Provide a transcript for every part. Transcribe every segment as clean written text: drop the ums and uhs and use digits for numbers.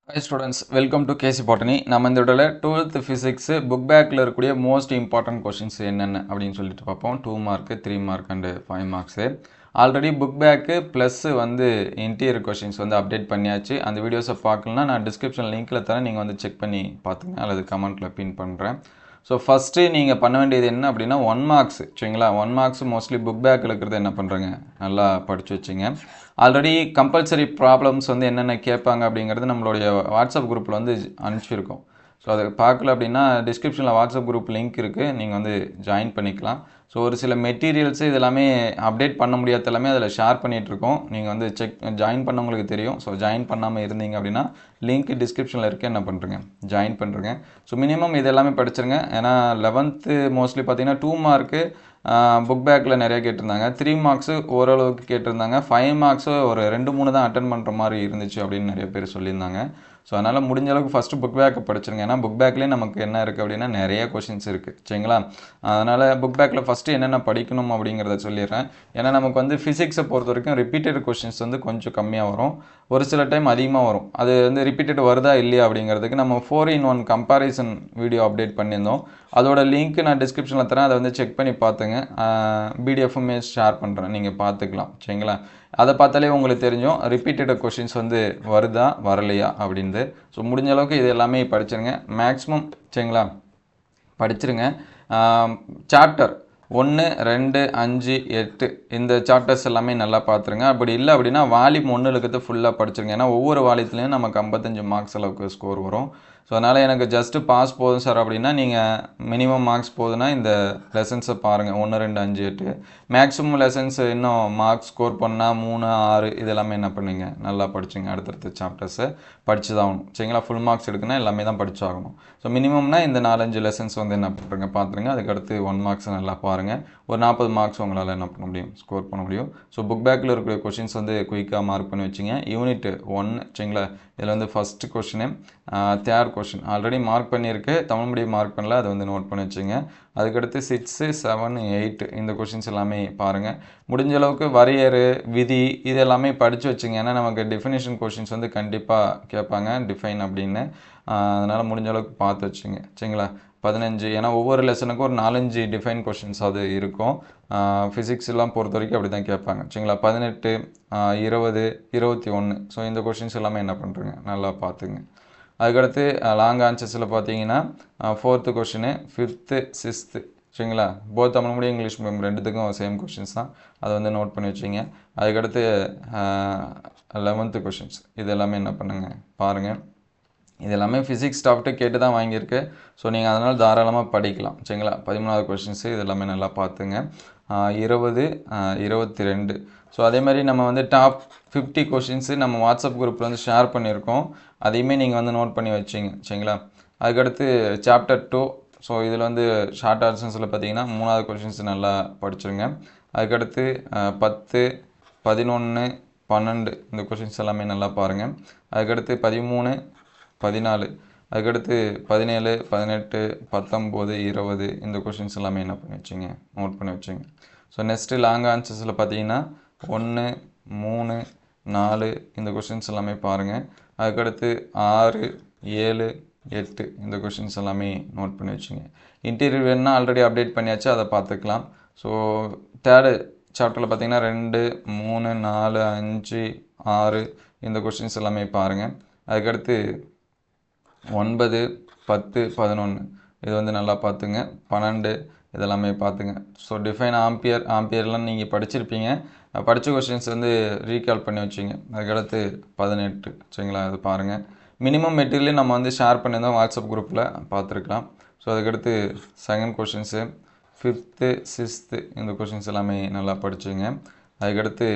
Hi students, welcome to KC Botany. நம்ம இந்த வீடியோல 12th physics book backல இருக்கக்கூடிய most important questions என்னென்ன அப்படின்னு சொல்லிட்டு பார்ப்போம். 2 mark, 3 mark and 5 marks. Already book bag plus வந்து இன்டீரியர் கொஷின்ஸ் வந்து அப்டேட் பண்ணியாச்சு. அந்த வீடியோஸை பார்க்கலன்னா நான் டிஸ்கிரிப்ஷன் லிங்க்கில் தரேன், நீங்கள் வந்து செக் பண்ணி பார்த்துங்க அல்லது கமெண்ட்டில் பின் பண்ணுறேன். ஸோ ஃபஸ்ட்டு நீங்கள் பண்ண வேண்டியது என்ன அப்படின்னா 1 marks சரிங்களா. 1 marks மோஸ்ட்லி புக் பேக்கில் இருக்கிறது என்ன பண்ணுறேங்க, நல்லா படித்து வச்சுங்க. ஆல்ரெடி கம்பல்சரி ப்ராப்ளம்ஸ் வந்து என்னென்ன கேட்பாங்க அப்படிங்கிறது நம்மளுடைய வாட்ஸ்அப் குரூப்பில் வந்து அனுப்பிச்சிருக்கோம். ஸோ அதை பார்க்கல அப்படின்னா டிஸ்கிரிப்ஷனில் வாட்ஸ்அப் குரூப் லிங்க் இருக்குது, நீங்கள் வந்து ஜாயின் பண்ணிக்கலாம். ஸோ ஒரு சில மெட்டீரியல்ஸு இதெல்லாமே அப்டேட் பண்ண முடியாத எல்லாமே அதில் ஷேர் பண்ணிகிட்ருக்கோம். நீங்கள் வந்து ஜாயின் பண்ணவங்களுக்கு தெரியும். ஸோ ஜாயின் பண்ணாமல் இருந்தீங்க அப்படின்னா லிங்க் டிஸ்கிரிப்ஷனில் இருக்க என்ன பண்ணுறேங்க, ஜாயின் பண்ணுறேங்க. ஸோ மினிமம் இது எல்லாமே படிச்சிருங்க. ஏன்னா 11th மோஸ்ட்லி பார்த்தீங்கன்னா 2 மார்க்கு புக் பேக்கில் நிறைய கேட்டிருந்தாங்க, 3 மார்க்ஸு ஓரளவுக்கு கேட்டிருந்தாங்க, 5 மார்க்ஸு ஒரு 2-3 தான் அட்டன் பண்ணுற மாதிரி இருந்துச்சு அப்படின்னு நிறைய பேர் சொல்லியிருந்தாங்க. ஸோ அதனால் முடிஞ்ச அளவுக்கு ஃபஸ்ட்டு புக் பேக்கை படிச்சிருங்க. ஏன்னா புக் பேக்லேயே நமக்கு என்ன இருக்குது அப்படின்னா நிறைய கொஷின்ஸ் இருக்குது சரிங்களா. அதனால் புக் பேக்கில் ஃபஸ்ட்டு என்னென்ன படிக்கணும் அப்படிங்கிறத சொல்லிடுறேன். ஏன்னா நமக்கு வந்து ஃபிசிக்ஸை பொறுத்த வரைக்கும் ரிப்பீட்டட் கொஷின்ஸ் வந்து கொஞ்சம் கம்மியாக வரும், ஒரு சில டைம் அதிகமாக வரும். அது வந்து ரிப்பீட்டட் வருதா இல்லையா அப்படிங்கிறதுக்கு நம்ம 4-in-1 கம்பேரிசன் வீடியோ அப்டேட் பண்ணியிருந்தோம். அதோட லிங்க் நான் டிஸ்கிரிப்ஷனில் தரேன், அதை வந்து செக் பண்ணி பார்த்துங்க. பிடிஎஃப்புமே ஷேர் பண்ணுறேன், நீங்கள் பார்த்துக்கலாம் சரிங்களா. அதை பார்த்தாலே உங்களுக்கு தெரிஞ்சும் ரிப்பீட்டட் கொஷின்ஸ் வந்து வருதா வரலையா அப்படின்து. ஸோ முடிஞ்ச அளவுக்கு இது எல்லாமே படிச்சிருங்க மேக்ஸிமம் சரிங்களா, படிச்சிருங்க. சாப்டர் 1, 2, 5, 8 இந்த சாப்டர்ஸ் எல்லாமே நல்லா பார்த்துருங்க. அப்படி இல்லை அப்படின்னா வால்யூம் 1 இருக்கிறது ஃபுல்லாக படிச்சிருங்க. ஏன்னா ஒவ்வொரு வால்யூத்துலேயும் நமக்கு 55 மார்க்ஸ் அளவுக்கு ஸ்கோர் வரும். ஸோ அதனால் எனக்கு ஜஸ்ட்டு பாஸ் போதும் சார் அப்படின்னா நீங்கள் மினிமம் மார்க்ஸ் போதுன்னா இந்த லெசன்ஸை பாருங்கள், 1, 2, 5, 8. மேக்ஸிமம் லெசன்ஸ் இன்னும் மார்க்ஸ் ஸ்கோர் பண்ணால் 3, 6 இதெல்லாமே என்ன பண்ணுங்க, நல்லா படிச்சுங்க. அடுத்தடுத்த சாப்டர்ஸை படித்து தான் ஆகணும் சரிங்களா. ஃபுல் மார்க்ஸ் எடுக்குன்னா எல்லாமே தான் படிச்சாகணும். ஸோ மினிமம்னா இந்த 4-5 லெசன்ஸ் வந்து என்ன பண்ணுறங்க பார்த்துருங்க. அதுக்கடுத்து 1 மார்க்ஸ் நல்லா பாருங்கள். ஒரு 40 மார்க்ஸ் உங்களால் என்ன பண்ண முடியும், ஸ்கோர் பண்ண முடியும். ஸோ புக் பேக்கில் இருக்கிற கொஷின்ஸ் வந்து குயிக்காக மார்க் பண்ணி வச்சுங்க. யூனிட் 1 சரிங்களா, இதில் வந்து first question, third question already mark பண்ணியிருக்கு, தமிழ் மீடியம் மார்க் பண்ணல, அதை வந்து நோட் பண்ணி வச்சுங்க. அதுக்கடுத்து 6, 7, 8 இந்த கொஷின்ஸ் எல்லாமே பாருங்கள். முடிஞ்ச அளவுக்கு வரையறு விதி இது எல்லாமே படித்து வச்சுங்க. ஏன்னா நமக்கு டெஃபினேஷன் கொஷின்ஸ் வந்து கண்டிப்பாக கேட்பாங்க, டிஃபைன் அப்படின்னு. அதனால் முடிஞ்ச அளவுக்கு பார்த்து வச்சுங்க சரிங்களா. 15, ஏன்னா ஒவ்வொரு லெசனுக்கும் ஒரு 4-5 டிஃபைன் கொஷின்ஸ் அது இருக்கும். ஃபிசிக்ஸ் எல்லாம் பொறுத்த வரைக்கும் அப்படி தான் கேட்பாங்க சரிங்களா. 18, 20, 21 ஸோ இந்த கொஷின்ஸ் எல்லாமே என்ன பண்ணுறங்க, நல்லா பார்த்துங்க. அதுக்கடுத்து லாங் ஆன்சர்ஸில் பார்த்தீங்கன்னா 4th கொஷினு, 5th, 6th சரிங்களா. Both Tamil medium English medium ரெண்டுத்துக்கும் சேம் கொஷின்ஸ் தான், அதை வந்து நோட் பண்ணி வச்சிங்க. அதுக்கடுத்து 11th கொஷின்ஸ் இது எல்லாமே என்ன பண்ணுங்கள் பாருங்கள். இது எல்லாமே ஃபிசிக்ஸ் ஸ்டாஃப்ட்டு கேட்டு தான் வாங்கியிருக்கு. ஸோ நீங்கள் அதனால் தாராளமாக படிக்கலாம் சரிங்களா. 13வது கொஷின்ஸு இது எல்லாமே நல்லா பார்த்துங்க. 20, 22 ஸோ அதே மாதிரி நம்ம வந்து டாப் 50 கொஷின்ஸு நம்ம வாட்ஸ்அப் குரூப்பில் வந்து ஷேர் பண்ணியிருக்கோம், அதையுமே நீங்கள் வந்து நோட் பண்ணி வச்சிங்க சரிங்களா. அதுக்கடுத்து சாப்டர் 2 ஸோ இதில் வந்து ஷார்ட் ஆன்சர்ஸில் பார்த்தீங்கன்னா 3வது கொஷின்ஸ் நல்லா படிச்சிருங்க. அதுக்கடுத்து 10, 11, 12 இந்த கொஷின்ஸ் எல்லாமே நல்லா பாருங்கள். அதுக்கடுத்து 13, 14 அதுக்கடுத்து 17, 18, 19, 20 இந்த கொஷின்ஸ் எல்லாமே என்ன பண்ணி வச்சிங்க, நோட் பண்ணி வச்சுங்க. ஸோ நெக்ஸ்ட்டு லாங் ஆன்சர்ஸில் பார்த்தீங்கன்னா 1, 3, 4 இந்த கொஷின்ஸ் எல்லாமே பாருங்கள். அதுக்கடுத்து 6, 7, 8 இந்த கொஷின்ஸ் எல்லாமே நோட் பண்ணி வச்சுங்க. இன்டீரியர் வேணுன்னா ஆல்ரெடி அப்டேட் பண்ணியாச்சு, அதை பார்த்துக்கலாம். ஸோ தேர்டு சாப்டரில் பார்த்தீங்கன்னா 2, 3, 4, 5, 6 இந்த கொஷின்ஸ் எல்லாமே பாருங்கள். அதுக்கடுத்து 9, 10, 11 இது வந்து நல்லா பார்த்துங்க. 12 இதெல்லாமே பார்த்துங்க. ஸோ டிஃபைன் ஆம்பியர்லாம் நீங்கள் படிச்சிருப்பீங்க, படித்த கொஷின்ஸ் வந்து ரீகால் பண்ணி வச்சிங்க. அதுக்கடுத்து 18 சரிங்களா, அது பாருங்கள். மினிமம் மெட்டீரியலே நம்ம வந்து ஷேர் பண்ணியிருந்தோம் வாட்ஸ்அப் குரூப்பில், பார்த்துருக்கலாம். ஸோ அதுக்கடுத்து செகண்ட் கொஷின்ஸு, 5th, 6th இந்த கொஷின்ஸ் எல்லாமே நல்லா படிச்சுங்க. அதுக்கடுத்து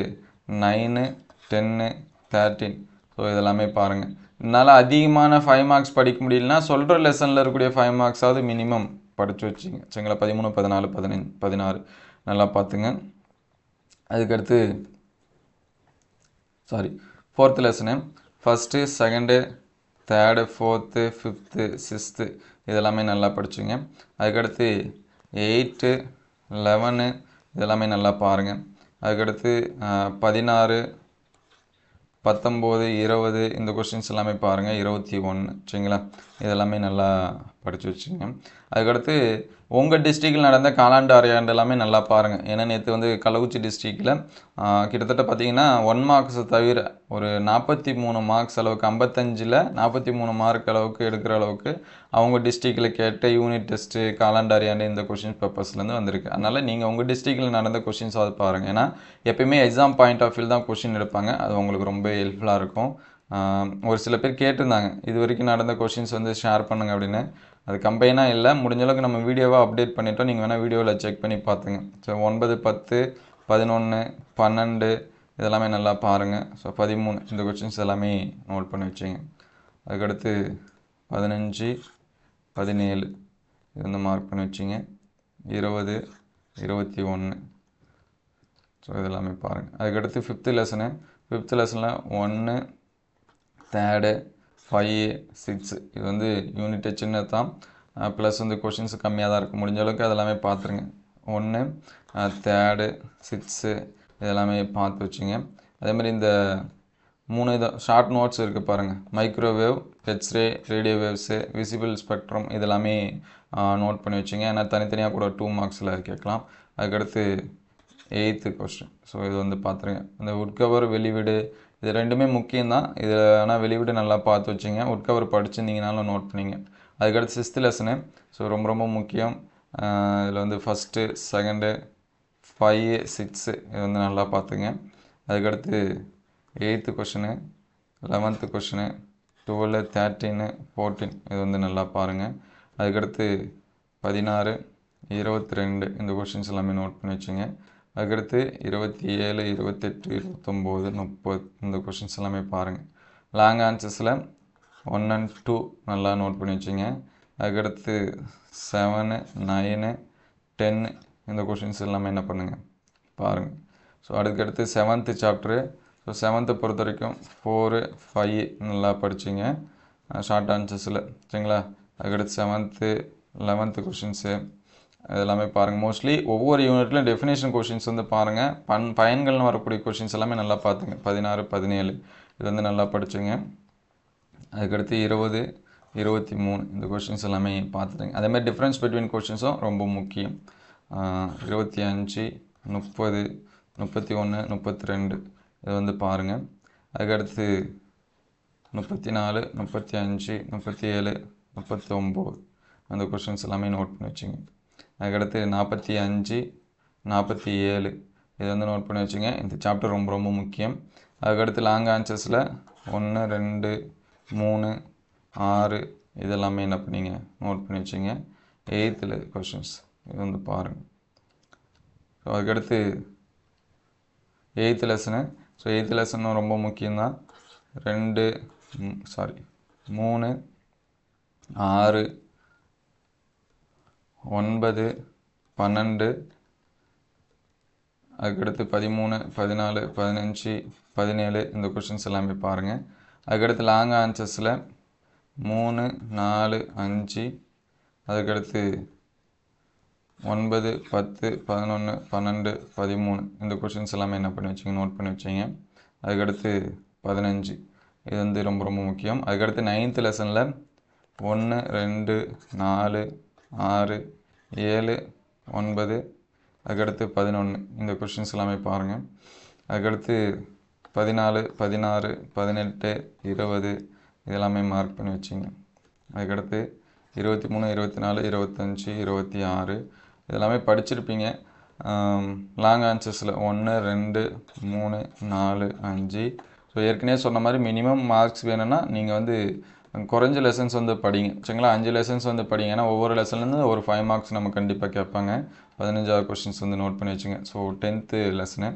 9, 10, 13 ஸோ இதெல்லாமே பாருங்கள். என்னால் அதிகமான 5 மார்க்ஸ் படிக்க முடியலனா சொல்கிற லெசனில் இருக்கக்கூடிய 5 மார்க்ஸாவது மினிமம் படித்து வச்சுங்க சரிங்களா. 13, 14, 15, 16 நல்லா பார்த்துங்க. அதுக்கடுத்து 4th lesson, 1st, 2nd, 3rd, 4th, 5th, 6th இதெல்லாமே நல்லா படிச்சுங்க. அதுக்கடுத்து 8, 11 இதெல்லாமே நல்லா பாருங்கள். அதுக்கடுத்து 16, 19 20 இந்த கொஷின்ஸ் எல்லாமே பாருங்கள். 21 சரிங்களா, இதெல்லாமே நல்லா படித்து வச்சுங்க. அதுக்கடுத்து உங்கள் டிஸ்ட்ரிக்டில் நடந்த காலாண்டு அரையாண்டு எல்லாமே நல்லா பாருங்கள். ஏன்னா நேற்று வந்து கள்ளக்குறிச்சி டிஸ்ட்ரிக்டில் கிட்டத்தட்ட பார்த்தீங்கன்னா 1 மார்க்ஸை தவிர ஒரு 43 மார்க்ஸ் அளவுக்கு 55ல் 43 மார்க் அளவுக்கு எடுக்கிற அளவுக்கு அவங்க டிஸ்ட்ரிக்டில் கேட்ட யூனிட் டெஸ்ட்டு காலாண்டு அரையாண்டு இந்த கொஷின் பேப்பர்ஸ்லேருந்து வந்திருக்கு. அதனால் நீங்கள் உங்கள் டிஸ்ட்ரிக்டில் நடந்த கொஷின்ஸாவது பாருங்கள். ஏன்னா எப்பயுமே எக்ஸாம் பாயிண்ட் ஆஃப் வியூ தான் கொஷின் எடுப்பாங்க. அது உங்களுக்கு ரொம்ப ஹெல்ப்ஃபுல்லாக இருக்கும். ஒரு சில பேர் கேட்டிருந்தாங்க இது வரைக்கும் நடந்த கொஷின்ஸ் வந்து ஷேர் பண்ணுங்கள் அப்படின்னு. அது கம்பைனாக இல்லை, முடிஞ்ச அளவுக்கு நம்ம வீடியோவாக அப்டேட் பண்ணிட்டோம். நீங்கள் வேணால் வீடியோவில் செக் பண்ணி பார்த்துங்க. ஸோ 9 10 11 12 இதெல்லாமே நல்லா பாருங்கள். ஸோ 13 இந்த கொஷின்ஸ் எல்லாமே நோட் பண்ணி வச்சுங்க. அதுக்கடுத்து 15 17 இது வந்து மார்க் பண்ணி வச்சிங்க. 20 21 ஸோ இதெல்லாமே பாருங்கள். அதுக்கடுத்து 5th லெசனு. 5th லெசனில் 1 3 5 6 இது வந்து யூனிட்டு சின்னது தான், ப்ளஸ் வந்து கொஷின்ஸ் கம்மியாக தான் இருக்கும். முடிஞ்ச அளவுக்கு அதெல்லாமே பார்த்துருங்க. 1 3 6 இதெல்லாமே பார்த்து வச்சுங்க. அதேமாதிரி இந்த 3 ஷார்ட் நோட்ஸ் இருக்குது பாருங்கள். Microwave, X-ray, radio waves, visible spectrum இதெல்லாமே நோட் பண்ணி வச்சுங்க. ஏன்னா தனித்தனியாக கூட 2 மார்க்ஸில் கேட்கலாம். அதுக்கடுத்து 8th கொஸ்டின். ஸோ இது வந்து பார்த்துருங்க. இந்த உட்கவர் வெளிவிடு இது ரெண்டுமே முக்கியம்தான். இதில் ஆனால் வெளிவிடு நல்லா பார்த்து வச்சுங்க. உட்கவர் படிச்சுருந்தீங்கனாலும் நோட் பண்ணிங்க. அதுக்கடுத்து 6th லெசனு. ஸோ ரொம்ப ரொம்ப முக்கியம். இதில் வந்து ஃபஸ்ட்டு 2 5 6 இது வந்து நல்லா பார்த்துங்க. அதுக்கடுத்து 8th கொஷினு, 11th கொஷினு, 12 13 14 இது வந்து நல்லா பாருங்கள். அதுக்கடுத்து 16 22 இந்த கொஷின்ஸ் எல்லாமே நோட் பண்ணி வச்சுங்க. அதுக்கடுத்து 27 28 29 30 இந்த கொஷின்ஸ் எல்லாமே பாருங்கள். லாங் ஆன்சர்ஸில் 1 and 2 நல்லா நோட் பண்ணி வச்சுங்க. அதுக்கடுத்து 7 9 10 இந்த கொஷின்ஸ் எல்லாமே என்ன பண்ணுங்கள் பாருங்கள். ஸோ அதுக்கடுத்து 7th சாப்டரு. ஸோ 7th பொறுத்த வரைக்கும் 4 5 நல்லா படிச்சிங்க ஷார்ட் ஆன்சர்ஸில் சரிங்களா. அதுக்கடுத்து 7th 11th கொஷின்ஸு இதெல்லாமே பாருங்கள். மோஸ்ட்லி ஒவ்வொரு யூனிட்லையும் டெஃபினேஷன் கொஷின்ஸ் வந்து பாருங்கள். பயன்கள்னு வரக்கூடிய கொஷின்ஸ் எல்லாமே நல்லா பார்த்துங்க. 16 17 இது வந்து நல்லா படிச்சுங்க. அதுக்கடுத்து 20 23 இந்த கொஷின்ஸ் எல்லாமே பார்த்துட்டுங்க. அதேமாதிரி டிஃப்ரென்ஸ் பிட்வீன் கொஷின்ஸும் ரொம்ப முக்கியம். 25 30 31 32 இது வந்து பாருங்கள். அதுக்கடுத்து 34 35 37 39 அந்த கொஷின்ஸ் எல்லாமே நோட் பண்ணி வச்சுங்க. அதுக்கடுத்து 45 47 இது வந்து நோட் பண்ணி வச்சுங்க. இந்த சாப்டர் ரொம்ப ரொம்ப முக்கியம். அதுக்கடுத்து லாங் ஆன்சர்ஸில் 1 2 3 6 இதெல்லாமே என்ன பண்ணிங்க நோட் பண்ணி வச்சுங்க. 8th கொஷின்ஸ் இது வந்து பாருங்கள். ஸோ அதுக்கடுத்து 8th லெசனு. ஸோ 8th லெசனும் ரொம்ப முக்கியம்தான். 3 6 9 12 அதுக்கடுத்து 13 14 15 17 இந்த கொஷின்ஸ் எல்லாமே பாருங்கள். அதுக்கடுத்து லாங் ஆன்சர்ஸில் 3 4 5 அதுக்கடுத்து 9 10 11 12 13 இந்த கொஷின்ஸ் எல்லாமே என்ன பண்ணி வச்சிங்க நோட் பண்ணி வச்சிங்க. அதுக்கடுத்து 15 இது வந்து ரொம்ப ரொம்ப முக்கியம். அதுக்கடுத்து 9th லெசனில் 1 2 4 6 7 9 அதுக்கடுத்து 11 இந்த கொஷின்ஸ் எல்லாமே பாருங்கள். அதுக்கடுத்து 14 16 18 20 இதெல்லாமே மார்க் பண்ணி வச்சிங்க. அதுக்கடுத்து 23 24 25 26 இதெல்லாமே படிச்சிருப்பீங்க. லாங் ஆன்சர்ஸில் 1 2 3 4 5 ஸோ ஏற்கனவே சொன்ன மாதிரி மினிமம் மார்க்ஸ் வேணும்னா நீங்கள் வந்து குறைஞ்ச லெசன்ஸ் வந்து படிங்க சரிங்களா. 5 லெசன்ஸ் வந்து படிங்க. ஏன்னா ஒவ்வொரு லெசன்லேருந்து ஒரு 5 மார்க்ஸ் நம்ம கண்டிப்பாக கேட்பாங்க. 15 கொஷின்ஸ் வந்து நோட் பண்ணி வச்சுங்க. ஸோ 10th லெசனு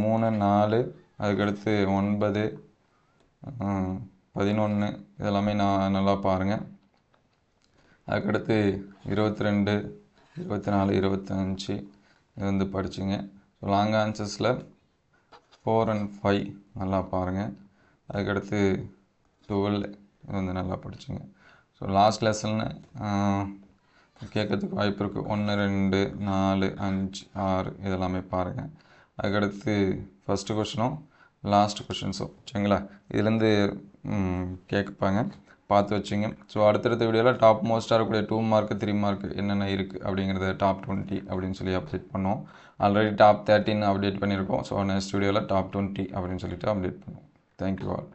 3 4 அதுக்கடுத்து 9 11 இதெல்லாமே நல்லா பாருங்கள். அதுக்கடுத்து 22 24 25 இது வந்து படிச்சுங்க. ஸோ லாங் ஆன்சர்ஸில் 4 and 5 நல்லா பாருங்கள். அதுக்கடுத்து 12 இது வந்து நல்லா படிச்சுங்க. ஸோ லாஸ்ட் லெசன்னு கேட்கறதுக்கு வாய்ப்பு இருக்குது. 1 2 4 5 6 இதெல்லாமே பாருங்கள். அதுக்கடுத்து ஃபஸ்ட்டு கொஷினும் லாஸ்ட் கொஷின்ஸோ சரிங்களா. இதுலேருந்து கேட்பாங்க, பார்த்து வச்சுங்க. ஸோ அடுத்தடுத்த வீடியோவில் டாப் மோஸ்ட்டாக இருக்கக்கூடிய 2 மார்க்கு 3 மார்க் என்னென்ன இருக்குது அப்படிங்கிறத டாப் 20 அப்படின்னு சொல்லி அப்டேட் பண்ணுவோம். ஆல்ரெடி டாப் 13 அப்டேட் பண்ணியிருக்கோம். ஸோ நெக்ஸ்ட் வீடியோவில் டாப் 20 அப்படின்னு சொல்லிட்டு அப்டேட் பண்ணுவோம். Thank you all.